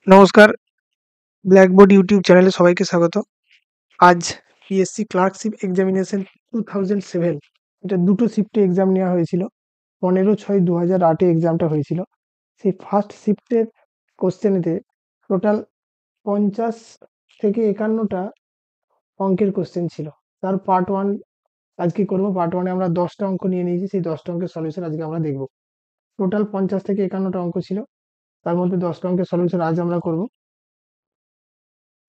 নমস্কার, blackboard YouTube চ্যানেলে সবাইকে স্বাগত। আজ পিএসসি ক্লার্কশিপ এক্সামিনেশন 2007 এটা দুটো শিফটে এক্সাম নেওয়া হয়েছিল। 15/6/2008 এক্সামটা হয়েছিল। সেই ফার্স্ট শিফটের কোশ্চেনেতে টোটাল 50 থেকে 51টা অঙ্কের কোশ্চেন ছিল। তার পার্ট ওয়ান আজকে করবো। পার্ট ওয়ানে আমরা 10টা অঙ্ক নিয়ে নিয়েছি, সেই 10টা অঙ্কের সলিউশন আজকে আমরা দেখবো। টোটাল 50 থেকে 51টা অঙ্ক ছিল, তার মধ্যে 10টা অঙ্কের সলিউশন আজ আমরা করবো।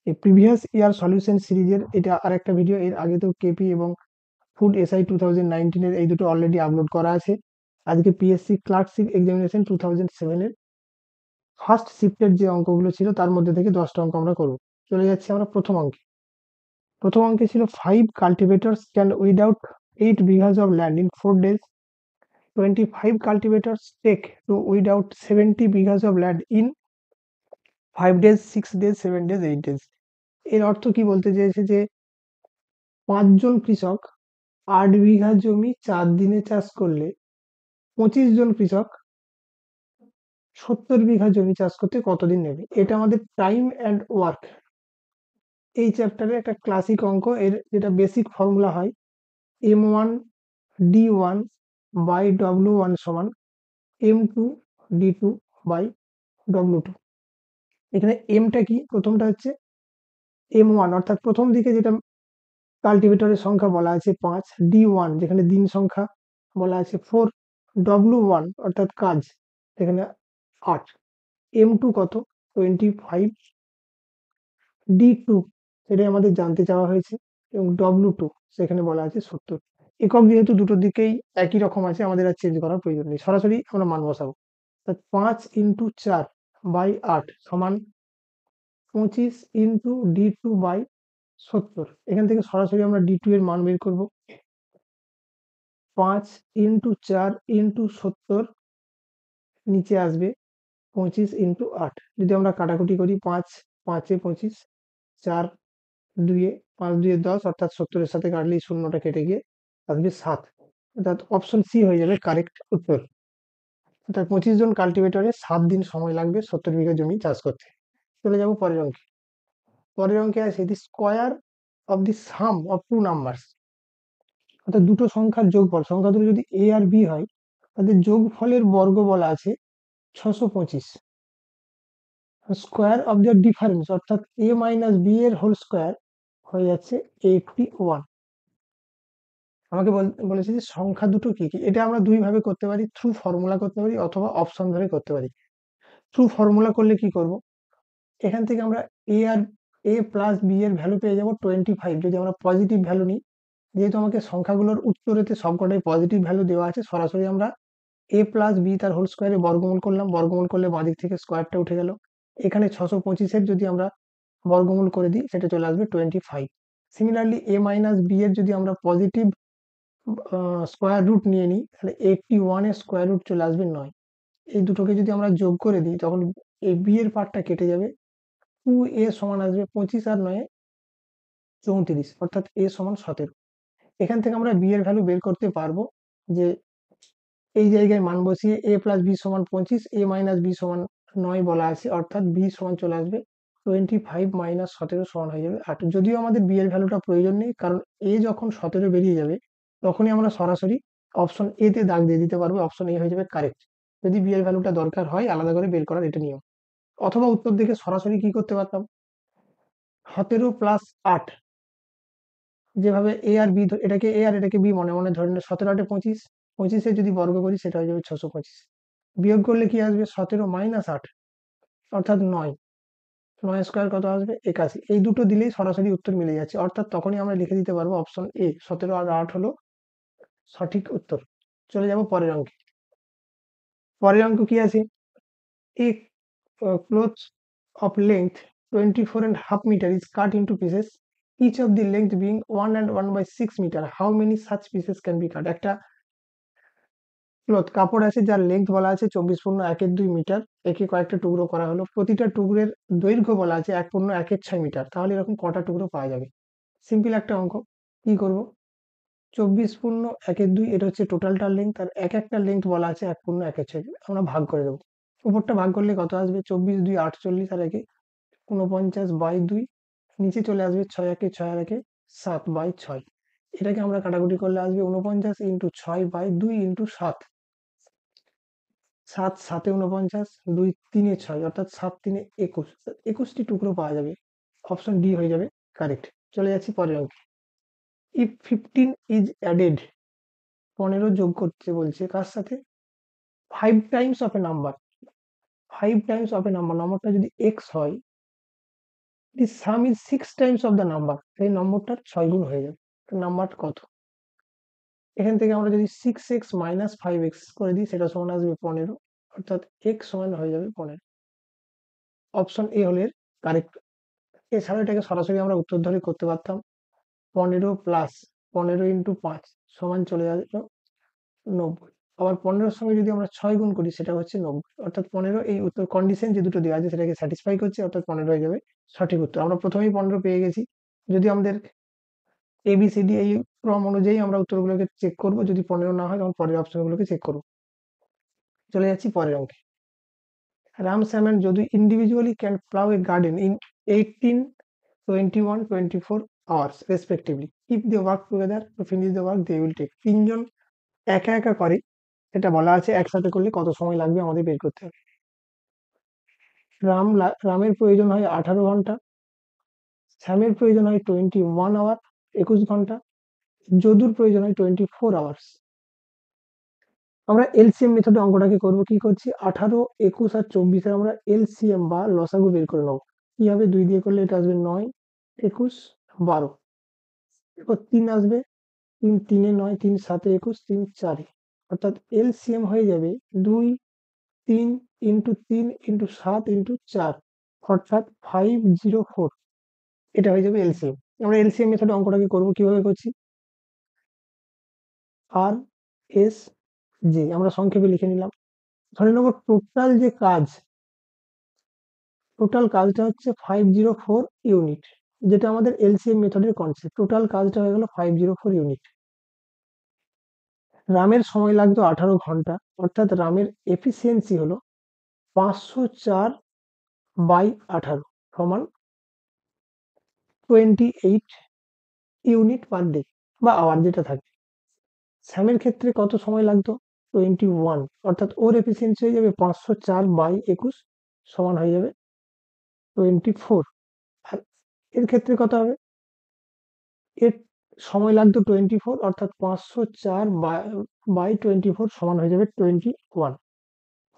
এই প্রিভিয়াস ইয়ার সলিউশন সিরিজের এটা আরেকটা ভিডিও। এর আগে তো কেপি এবং ফুড এসআই 2019 এর এই দুটো অলরেডি আপলোড করা আছে। আজকে পিএসসি ক্লার্কশিপ এক্সামিনেশন 2007 এর ফার্স্ট শিফটের যে অঙ্কগুলো ছিল তার মধ্যে থেকে 10টা অঙ্ক আমরা করব। চলে যাচ্ছি আমরা প্রথম অঙ্কে। প্রথম অঙ্কে ছিল 5 cultivators can weed out 8 বিঘাস of land in 4 days. 25 cultivators take to weed out 70 বিঘাস of land in 5 days, 6 days, 7 days, 8 days. এর অর্থ কি বলতে চেয়েছে যে 5 জন কৃষক 8 বিঘা জমি 4 দিনে চাষ করলে 25 জন কৃষক 70 বিঘা জমি চাষ করতে কতদিন নেবে? এটা আমাদের টাইম অ্যান্ড ওয়ার্ক এই চ্যাপ্টারে একটা ক্লাসিক অঙ্ক। এর যেটা বেসিক ফর্মুলা হয় M1 D1 বাই W1 সমান M2 D2 বাই W2। এখানে এমটা কি? প্রথমটা হচ্ছে M1 অর্থাৎ প্রথম দিকে যেটা কাল্টিভেটরের সংখ্যা বলা আছে 5, D1 যেখানে দিন সংখ্যা বলা আছে 4, W1 অর্থাৎ কাজ এখানে 8, M2 কত 25, D2 সেটাই আমাদের জানতে চাওয়া হয়েছে এবং W2 সেখানে বলা আছে 70। একক যেহেতু দুটোর দিকেই একই রকম আছে, আমাদের আর চেঞ্জ করার প্রয়োজন নেই, সরাসরি আমরা মান বসাবো। 5 × 4 বাই 8 সমান 25 × D2 বাই 70। এখান থেকে সরাসরি আমরা D2 এর মান বের করব। 5 × 4 × 70 নিচে আসবে 25 × 8। যদি আমরা কাটাকুটি করি 5 5 এ 25, 4 2 এ 5 2 এ 10 অর্থাৎ 70 এর সাথে কাটলেই শূন্যটা কেটে গিয়ে আসবে 7। অর্থাৎ অপশন সি হয়ে যাবে কারেক্ট উত্তর। অর্থাৎ 25 জন কাল্টিভেটরে 7 দিন সময় লাগবে 70 বিঘা জমি চাষ করতে। চলে যাব পরের অঙ্কে। পরের অঙ্কে আছে the square of the sum of two numbers. অর্থাৎ দুটো সংখ্যার যোগফল, সংখ্যা দুটো যদি এ আর বি হয় তাদের যোগফলের বর্গ বলা আছে 625। স্কোয়ার অফ দেয়ার ডিফারেন্স অর্থাৎ এ মাইনাস বি এর হোল স্কোয়ার হয়ে যাচ্ছে 81। আমাকে বলেছে যে সংখ্যা দুটো কি কি। এটা আমরা দুই ভাবে করতে পারি, থ্রু ফর্মুলা করতে পারি অথবা অপশন ধরে করতে পারি। থ্রু ফর্মুলা করলে কি করব, এখান থেকে আমরা এ আর এ প্লাস বি এর ভ্যালু পেয়ে যাবো 25। যদি আমরা পজিটিভ ভ্যালু নিই, যেহেতু আমাকে সংখ্যাগুলোর উত্তরেতে সবকটাই পজিটিভ ভ্যালু দেওয়া আছে, সরাসরি আমরা এ প্লাস বি তার হোল স্কোয়ারে বর্গমূল করলাম। বর্গমূল করলে বাঁদিক থেকে স্কোয়ারটা উঠে গেল। এখানে 625-এর যদি আমরা বর্গমূল করে দিই সেটা চলে আসবে 25। সিমিলারলি এ মাইনাস বি এর যদি আমরা পজিটিভ স্কোয়ার রুট নিয়ে নিই তাহলে 81 এর স্কোয়ার রুট চলে আসবে 9। এই দুটোকে যদি আমরা যোগ করে দিই তখন এই বি এর পার্টটা কেটে যাবে। 2a সমান আসবে 25 আর 9 34, অর্থাৎ a সমান 17। এখান থেকে আমরা বি এর ভ্যালু বের করতে পারবো যে এই জায়গায় মান বসিয়ে a প্লাস বি সমান 25, a মাইনাস বি সমান 9 বলা আছে, অর্থাৎ বি সমান চলে আসবে 25 মাইনাস 17 সমান হয়ে যাবে 8। যদিও আমাদের বি এর ভ্যালুটা প্রয়োজন নেই, কারণ a যখন 17 বেরিয়ে যাবে তখনই আমরা সরাসরি অপশন এ তে দাগ দিয়ে দিতে পারবো, অপশন এ হয়ে যাবে কারেক্ট। যদি বি এর ভ্যালুটা দরকার হয় আলাদা করে বের করার এটা নিয়ম। অথবা উত্তর দেখে সরাসরি কি করতে পারতাম, 17 প্লাস 8 যেভাবে এ আর বি, এটাকে এ আর এটাকে বি মনে মনে ধরে নিলে 17 8 25, 25 যদি বর্গ করি সেটা হয়ে যাবে 625। বিয়োগ করলে কি আসবে 17 মাইনাস 8 অর্থাৎ 9। 9 স্কোয়ার কত আসবে 81। এই দুটো দিলেই সরাসরি উত্তর মিলে যাচ্ছে, অর্থাৎ তখনই আমরা লিখে দিতে পারবো অপশন এ 17 আর 8 হলো সঠিক উত্তর। চলে যাব পরের অঙ্কে। পরের অঙ্ক কি আছে, এ cloth of length 24.5 meter is cut into pieces, each of the length being 1 and 1/6 meter. How many such pieces can be cut? একটা ক্লথ কাপড় আছে যার লেন্থ বলা আছে 24.1 মিটার, একে কয়েকটা টুকরো করা হলো। প্রতিটা টুকরের দৈর্ঘ্য বলা আছে 1.16 মিটার। তাহলে এরকম কটা টুকরো পাওয়া যাবে? সিম্পল একটা অঙ্ক। কি করব, 24.1 এটা হচ্ছে টোটালটার লেন্থ, আর এক একটা লেন্থ বলা আছে 1.16, আমরা ভাগ করে দেবো। উপরটা ভাগ করলে কত আসবে, 24 2 48 আর একে 49/2, নিচে চলে আসবে 6 একে 6 আর একে 7/6। এটাকে আমরা কাটাকুটি করলে আসবে 49 ইন্টু 6/2 ইন্টু 7, 7 7 49, 2 3 6, অর্থাৎ 7 3 21, 21টি টুকরো পাওয়া যাবে। অপশন ডি হয়ে যাবে কারেক্ট। চলে যাচ্ছি পরের অঙ্কে। ইফ 15 ইজ অ্যাডেড, 15 যোগ করতে বলছে কার সাথে, 5 times of a number, 5 times of a number, নম্বরটা যদি এক্স হয়, the sum is 6 times of the number, এই নম্বরটার 6 গুণ হয়ে যাবে। নাম্বার কত, এখান থেকে আমরা যদি 6x মাইনাস 5x করে দিই, সেটা সমান আসবে 15, অর্থাৎ x সমান হয়ে যাবে 15। অপশন এ হলে কারেক্ট। এছাড়া এটাকে সরাসরি আমরা উত্তর ধরে করতে পারতাম, 15 প্লাস 15 ইন্টু 5 সমান চলে আসবে 90। আবার 15-র সঙ্গে যদি আমরা 6 গুণ করি, সেটা হচ্ছে 90, অর্থাৎ 15 এই উত্তর কন্ডিশন যে দুটো দেওয়া আছে সেটাকে স্যাটিসফাই করছে, অর্থাৎ 15 হয়ে যাবে সঠিক উত্তর। আমরা প্রথমেই 15 পেয়ে গেছি। যদি আমাদের এবিসিডি এই ক্রম অনুযায়ী আমরা উত্তরগুলোকে চেক করব, যদি 15 না হয় তখন পরের অপশনগুলোকে চেক করব। চলে যাচ্ছি পরের অঙ্কে। Ram, Sam and Jodu individually can plow a garden in 18, 21, 24 hours respectively. If they work together to finish the work they will take. তিনজন একা একা করে, এটা বলা আছে একসাথে করলে কত সময় লাগবে আমাদের বের করতে হবে। রামের প্রয়োজন হয় 18 ঘন্টা, শ্যামের প্রয়োজন হয় 21 আওয়ার 21 ঘন্টা, যদুর প্রয়োজন হয় 24 আওয়ার্স। আমরা এলসিএম মেথডে অঙ্কটাকে করব, কি করছি, 18, 21 আর 24 আমরা এলসিএম বা লসাগু বের করে নেবো। কি হবে, 2 দিয়ে করলে এটা আসবে 9, 21, 12, এরপর 3 আসবে, 3 3 9, 3 7 21, 3 4, অর্থাৎ এলসিএম হয়ে যাবে 2 3 ইন্টু 3 ইন্টু 7 ইন্টু 4, অর্থাৎ 504। এটা হয়ে যাবে এলসিএম। আমরা এলসিএম মেথডে অঙ্কটাকে করব, কিভাবে করছি, আর এস জে আমরা সংক্ষেপে লিখে নিলাম। ধরে নেব টোটাল কাজটা হচ্ছে 504 ইউনিট, যেটা আমাদের এলসিএম মেথডের কনসেপ্ট। টোটাল কাজটা হয়ে গেল 504 ইউনিট। রামের সময় লাগতো 18 ঘন্টা, অর্থাৎ রামের এফিসিয়েন্সি হলো 504/18 সমান 28 ইউনিট পার ডে বা আওয়ার যেটা থাকে। স্যামের ক্ষেত্রে কত সময় লাগতো, 21, অর্থাৎ ওর এফিসিয়েন্সি হয়ে যাবে 504/21 সমান হয়ে যাবে 24। আর এর ক্ষেত্রে কত হবে, এর সময় লাগতো 24, অর্থাৎ 504/24 সমান হয়ে যাবে 21,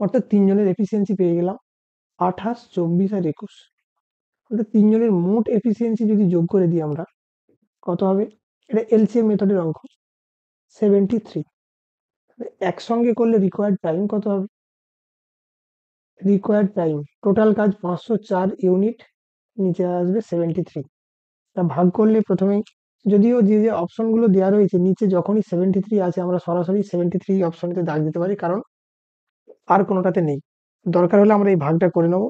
অর্থাৎ তিনজনের এফিসিয়েন্সি পেয়ে গেলাম 28, 24 আর 21, অর্থাৎ তিনজনের মোট এফিসিয়েন্সি যদি যোগ করে দিই আমরা, কত হবে, এটা এলসিএম মেথডের অঙ্ক, 73। একসঙ্গে করলে রিকোয়ার্ড টাইম কত হবে, রিকোয়ার্ড টাইম টোটাল কাজ 504 ইউনিট, নিচে আসবে 73। তা ভাগ করলে প্রথমেই, যদিও যে যে অপশনগুলো দেওয়া রয়েছে নিচে যখনই 73 আছে আমরা সরাসরি 73 অপশনেতে দাগ দিতে পারি, কারণ আর কোনোটাতে নেই। দরকার হলে আমরা এই ভাগটা করে নেব,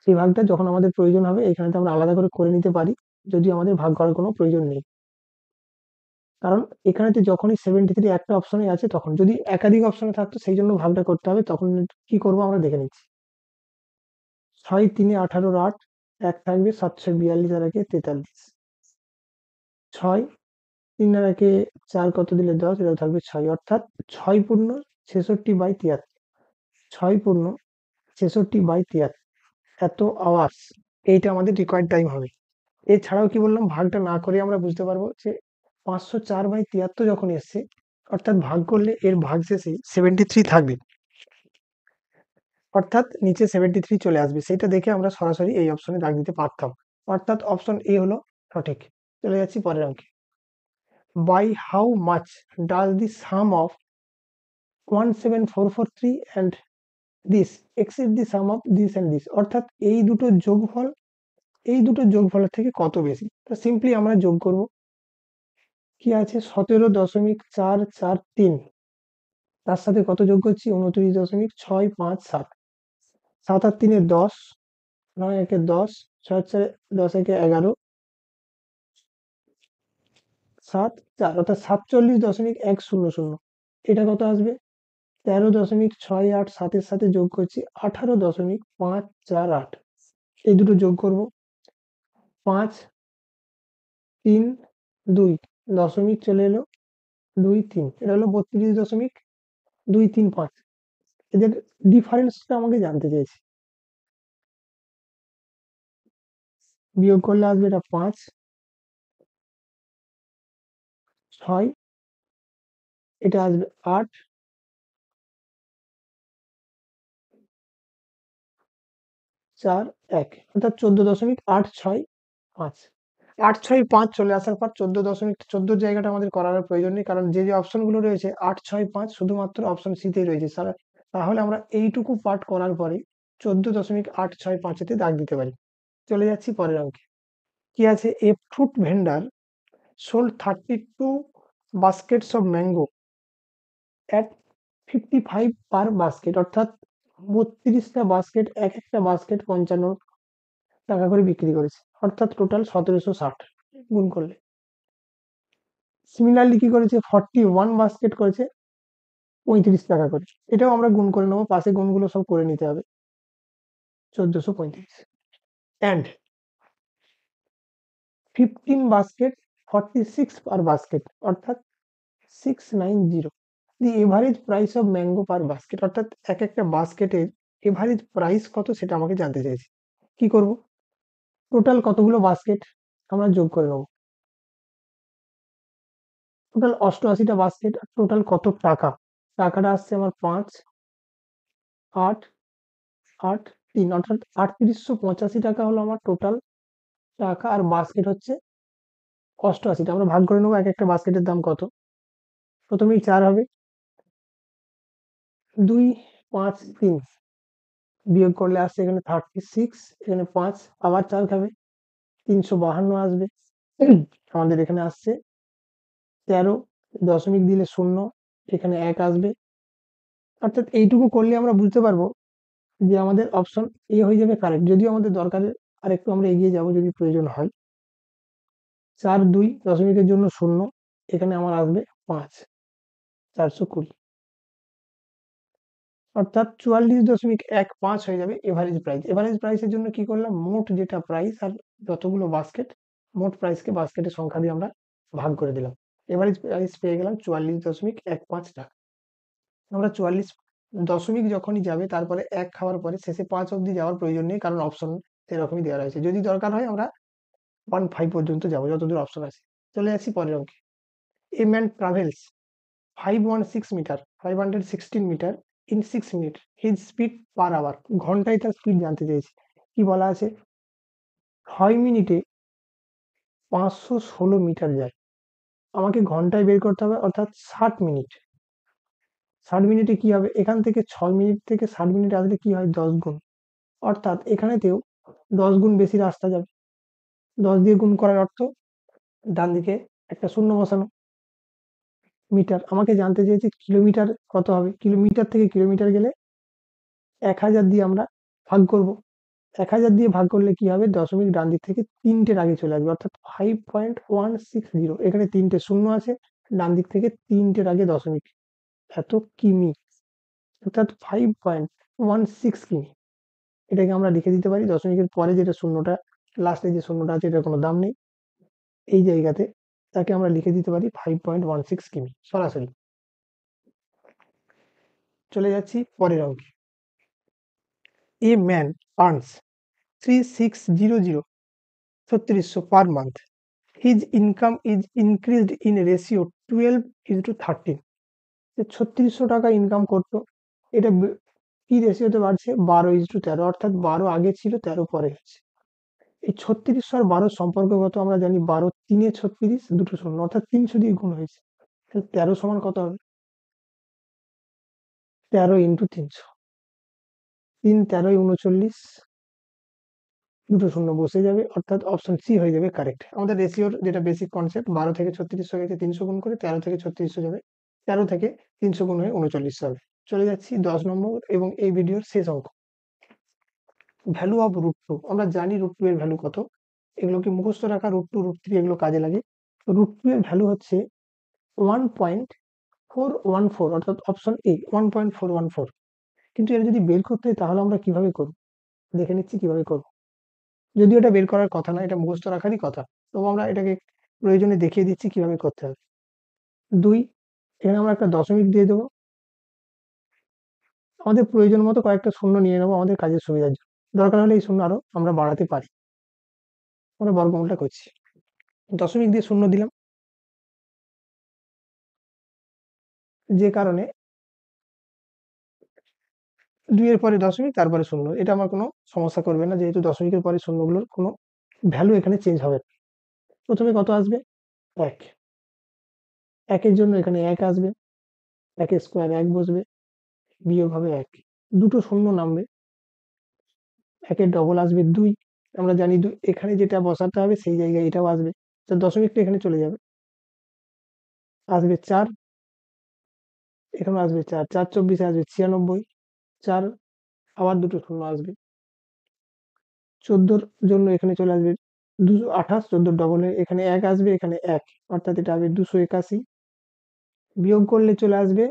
সেই ভাগটা যখন আমাদের প্রয়োজন হবে এখানেতে আমরা আলাদা করে নিতে পারি, যদি আমাদের ভাগ করার কোনো প্রয়োজন নেই। কারণ এখানেতে যখনই 73 একটা অপশনে আছে, তখন যদি একাধিক অপশনে থাকতো সেই জন্য ভাগটা করতে হবে, তখন কি করব আমরা দেখে নিচ্ছি। 6 3 18 8, এক থাকবে 742 আর একে 43, 6 3 আর একে 4 কত দিলে 10, এটাও থাকবে 6, অর্থাৎ 6 পূর্ণ 66/73, 6 পূর্ণ 66/73 এত আওয়ার্স, এইটা আমাদের রিকোয়ার্ড টাইম হবে। এছাড়াও কি বললাম, ভাগটা না করে আমরা বুঝতে পারবো যে 504/73 যখন এসছে, অর্থাৎ ভাগ করলে এর ভাগশেষে 73 থাকবে, অর্থাৎ নিচে 73 চলে আসবে, সেটা দেখে আমরা সরাসরি এই অপশনে দাগ দিতে পারতাম, অর্থাৎ অপশন এ হলো সঠিক। চলে যাচ্ছি পরের অঙ্কে। By how much does the sum of 17443 and this exceed the sum of this and this, অর্থাৎ এই দুটো যোগফলের থেকে কত বেশি। তো সিম্পলি আমরা যোগ করব, কি আছে, 17.443, তার সাথে কত যোগ করছি, 29.657, 7 আর 3 10, 9 একে 10, 6 4 10 একে 11, 7 4, অর্থাৎ 47.100, এটা কত আসবে, 13.687 সাথে যোগ করছি 18.548, এই দুটো যোগ করব। 532 দশমিক চলে এলো 23, এটা হলো 32.235। এদের ডিফারেন্সটা আমাকে জানতে চেয়েছি। বিয়োগ করলে আসবে এটা 5, 6, এটা আসবে 8, 4, 1, অর্থাৎ 14.865। 865 চলে আসার পর 14.14 জায়গাটা আমাদের করার আর প্রয়োজন নেই, কারণ যে অপশনগুলো রয়েছে 865 শুধুমাত্র অপশন সিতেই রয়েছে। তাহলে আমরা এইটুকু পার্ট করার পরে 14.865-এতে দাগ দিতে পারি। চলে যাচ্ছি পরের অঙ্কে। কি আছে? এ fruit vendor sold 32 Vazquez of mango at 55 per basket, অর্থাৎ 32টা বাস্কেট, এক একটা বাস্কেট 55 টাকা করে বিক্রি করেছে, অর্থাৎ টোটাল 1760 গুণ করলে। সিমিলারলি কি করেছে? 41 বাস্কেট করেছে 35 টাকা করে, এটাও আমরা গুণ করে নেবো, পাশে গুণগুলো সব করে নিতে হবে। 1435 অ্যান্ড 15 বাস্কেট 46 পার বাস্কেট, অর্থাৎ 690। The average price of mango per basket, অর্থাৎ এক একটা বাস্কেটের এভারেজ প্রাইস কত সেটা আমাকে জানতে চাইছে। কি করব? টোটাল কতগুলো বাস্কেট আমরা যোগ করে নেব। টোটাল 88টা বাস্কেট, টোটাল কত টাকা? টাকাটা আসছে আমার 5, 8, 8, 3, অর্থাৎ 3885 টাকা হলো আমার টোটাল টাকা। আর বাস্কেট হচ্ছে 88টা, আমরা ভাগ করে নেবো এক একটা বাস্কেটের দাম কত। প্রথমেই 4 হবে, 2, 5, 3, বিয়োগ করলে আসছে এখানে 36, এখানে 5, আবার 4 খাবে, 352 আসবে। আমাদের এখানে আসছে 13, দশমিক দিলে 0, এখানে 1 আসবে। অর্থাৎ এইটুকু করলে আমরা বুঝতে পারবো যে আমাদের অপশন এ হয়ে যাবে কারেক্ট। যদিও আমাদের দরকারে আরেকটু আমরা এগিয়ে যাব যদি প্রয়োজন হয়। 4, 2 দশমিকের জন্য 0, এখানে আমার আসবে 5, 420, অর্থাৎ 44.15 হয়ে যাবে এভারেজ প্রাইস। এভারেজ প্রাইসের জন্য কি করলাম? মোট যেটা প্রাইস আর যতগুলো বাস্কেট, মোট প্রাইসকে বাস্কেটের সংখ্যা দিয়ে আমরা ভাগ করে দিলাম। এভারেজ প্রাইস পেয়ে গেলাম 44.15 টাকা। আমরা 44 দশমিক যখনই যাবে, তারপরে 1 খাওয়ার পরে শেষে 5 অব্দি যাওয়ার প্রয়োজন নেই, কারণ অপশন সেরকমই দেওয়া রয়েছে। যদি দরকার হয় আমরা 15 পর্যন্ত যাবো, যতদূর অপশন আছে। চলে আসছি পরের অঙ্কে। A man travels 516 metre 516 metre in 6 minute, his speed per hour, ঘন্টায় তার স্পিড জানতে চেয়েছি। কি বলা আছে? 6 মিনিটে 516 মিটার যায়, আমাকে ঘন্টায় বের করতে হবে, অর্থাৎ 60 মিনিট। 60 মিনিটে কি হবে? এখান থেকে 6 মিনিট থেকে 60 মিনিট আসলে কি হয়? 10 গুণ, অর্থাৎ এখানেতেও 10 গুণ বেশি রাস্তা যাবে। 10 দিয়ে গুণ করার অর্থ ডান দিকে একটা শূন্য বসানো। মিটার আমাকে জানতে চেয়েছে কিলোমিটার কত হবে। কিলোমিটার থেকে কিলোমিটার গেলে 1000 দিয়ে আমরা ভাগ করব। 1000 দিয়ে ভাগ করলে কি হবে? দশমিক ডান দিক থেকে 3টের আগে চলে আসবে, অর্থাৎ 5.160। এখানে 3টে শূন্য আছে, ডান দিক থেকে 3টের আগে দশমিক, এত কিমি, অর্থাৎ 5.16 কিমি। এটাকে আমরা লিখে দিতে পারি। দশমিকের পরে যেটা শূন্যটা, লাস্টে যে শূন্যটা আছে, এটার কোনো দাম নেই এই জায়গাতে, তাকে আমরা লিখে দিতে পারি 5.16 কিমি সরাসরি। চলে যাচ্ছি পরের অঙ্কে। A man earns 3600 3600 per month, his income is increased in ratio 12:13। 3600 টাকা ইনকাম করতো, এটা কি রেশিওতে বাড়ছে? 12:13, অর্থাৎ 12 আগে ছিল, 13 পরে গেছে। এই 3600 আর 12 সম্পর্ক কত আমরা জানি? 12 3 36, দুটো শূন্য, অর্থাৎ 300 দিয়ে গুণ হয়েছে। 13 সমান কত হবে? 13 ইন্টু 300, 3 13 39, দুটো শূন্য বসে যাবে, অর্থাৎ অপশন সি হয়ে যাবে কারেক্ট। আমাদের রেশিওর যেটা বেসিক কনসেপ্ট, 12 থেকে 3600 গেছে, 300 গুণ করে 13 থেকে 3600 যাবে, 13 থেকে 300 গুণ হয়ে 39 হবে। চলে যাচ্ছি 10 নম্বর এবং এই ভিডিওর শেষ অঙ্ক। Value of √2। আমরা জানি √2 এর ভ্যালু কত, এগুলোকে মুখস্থ রাখা, √2 √3 এগুলো কাজে লাগে। √2 এর ভ্যালু হচ্ছে 1.2 414 অর্থাৎ অপশন এ 1.414। কিন্তু এটা যদি বের করতে হয় তাহলে আমরা কিভাবে করব? দেখে নিচ্ছি কিভাবে করব। যদিও এটা বের করার কথা না, এটা মুখস্থ রাখারই কথা, তবু আমরা এটাকে প্রয়োজনে দেখিয়ে দিচ্ছি কিভাবে করতে হবে। 2, এখানে আমরা একটা দশমিক দিয়ে দেবো। আমাদের প্রয়োজন মতো কয়েকটা শূন্য নিয়ে নেবো আমাদের কাজের সুবিধার জন্য। দরকার হলে এই শূন্য আরো আমরা বাড়াতে পারি। আমরা বর্গমূলটা করছি, দশমিক দিয়ে শূন্য দিলাম, যে কারণে 2 এর পরে দশমিক তারপরে শূন্য, এটা আমার কোনো সমস্যা করবে না, যেহেতু দশমিকের পরে শূন্যগুলোর কোনো ভ্যালু এখানে চেঞ্জ হবে না। প্রথমে কত আসবে? 1। 1 এর জন্য এখানে 1 আসবে, 1 এর স্কোয়ার 1 বসবে, বিয়োগ হবে 1, দুটো শূন্য নামবে, 1 এর ডবল আসবে 2। আমরা জানি এখানে যেটা বসাতে হবে সেই জায়গায় এটাও আসবে, তো দশমিকটা এখানে চলে যাবে, আসবে 4, এখানে আসবে 4, 4 24 আসবে 96, 4 আবার দুটো শূন্য আসবে, 14 জন্য এখানে চলে আসবে 228, 14 ডবল হয়ে এখানে 1 আসবে, এখানে 1, অর্থাৎ এটা হবে 281, বিয়োগ করলে চলে আসবে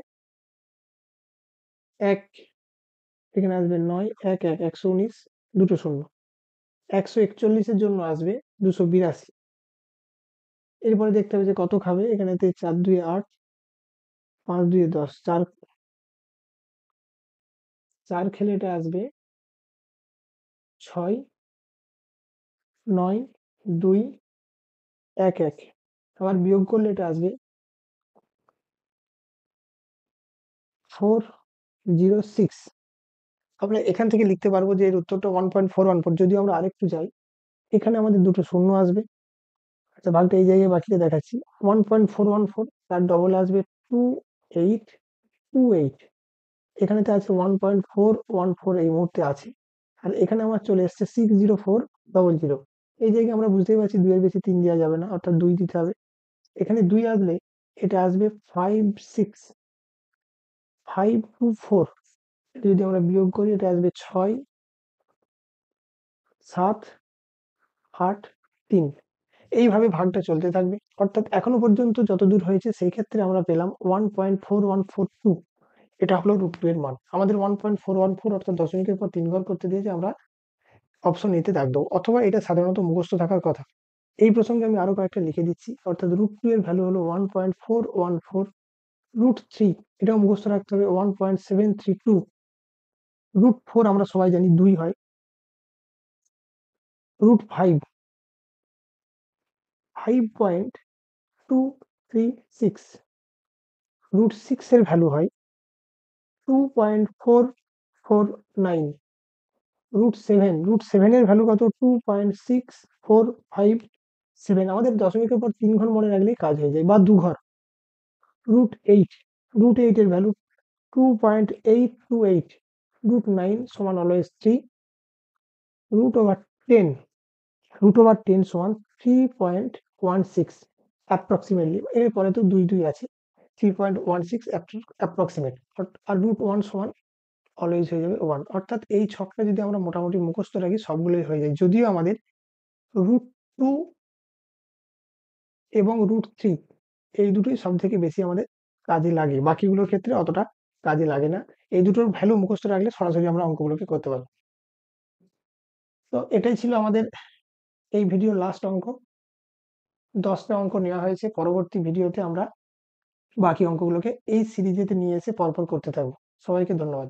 1, এখানে আসবে 9, 1 1 119, দুটো শূন্য, 141 এর জন্য আসবে 282। এরপরে দেখতে হবে যে কত খাবে, এখানেতে 4 2 8, 5 2 10, 4 4 খেলে এটা আসবে 6 9 2 1 1, আবার বিয়োগ করলে এটা আসবে 406। আমরা এখান থেকে লিখতে পারবো যে এর উত্তরটা 1.414। যদি আমরা আরেকটু যাই, এখানে আমাদের দুটো শূন্য আসবে, আচ্ছা ভাগটা এই জায়গায় বাকিতে দেখাচ্ছি, 1.414 তার ডবল আসবে 2828, এখানেতে আছে 1.414 এই মুহূর্তে আছে, আর এখানে আমার চলে এসছে 60400। এই জায়গায় আমরা বুঝতেই পারছি 2 এর বেশি 3 দেওয়া যাবে না, অর্থাৎ 2 দিতে হবে। এখানে 2 আসলে এটা আসবে 56524, যদি আমরা বিয়োগ করি এটা আসবে 6 7 8 3। এইভাবে ভাগটা চলতে থাকবে, অর্থাৎ এখনো পর্যন্ত যতদূর হয়েছে সেই ক্ষেত্রে আমরা পেলাম 1.4142। এটা হলো রুট 2 এর মান। আমাদের 1.414 অর্থাৎ দশমিকের পর 3 ঘর করতে দিয়েছে, আমরা অপশন এতে দাগ দেবো, অথবা এটা সাধারণত মুখস্থ থাকার কথা। এই প্রসঙ্গে আমি আরো কয়েকটা লিখে দিচ্ছি, অর্থাৎ রুট 2 এর ভ্যালু হলো 1.414, রুট 3 এটাও মুখস্থ রাখতে হবে 1.732, রুট 4 আমরা সবাই জানি 2 হয়, রুট 5 5.236, রুট 6 এর ভ্যালু হয় 2.449, রুট 7 এর ভ্যালু কত? 2.6457। আমাদের দশমিকের পর 3 ঘর মনে রাখলেই কাজ হয়ে যায়, বা 2 ঘর। রুট 8 এর ভ্যালু 2.828, রুট 9 সমান always 3, root over 10, root over 10 সমান 3.16 অ্যাপ্রক্সিমেটলি, এরপরে তো 2 2 আছে, 3.16 অ্যাপ্রক্সিমেট, আর রুট 1 সমান অলওয়েজ হয়ে যাবে 1, অর্থাৎ এই ছকটা যদি আমরা মোটামুটি মুখস্থ রাখি সবগুলোই হয়ে যায়। যদিও আমাদের রুট 2 এবং রুট 3 এই দুটোই সব থেকে বেশি আমাদের কাজে লাগে, বাকিগুলোর ক্ষেত্রে অতটা কাজে লাগে না। এই দুটোর ভ্যালু মুখস্থ রাখলে সরাসরি আমরা অঙ্কগুলোকে করতে পারবো। তো এটাই ছিল আমাদের এই ভিডিওর লাস্ট অঙ্ক। 10টা অঙ্ক নেওয়া হয়েছে, পরবর্তী ভিডিওতে আমরা বাকি অঙ্কগুলোকে এই সিরিজেতে নিয়ে এসে পরপর করতে থাকবো। সবাইকে ধন্যবাদ।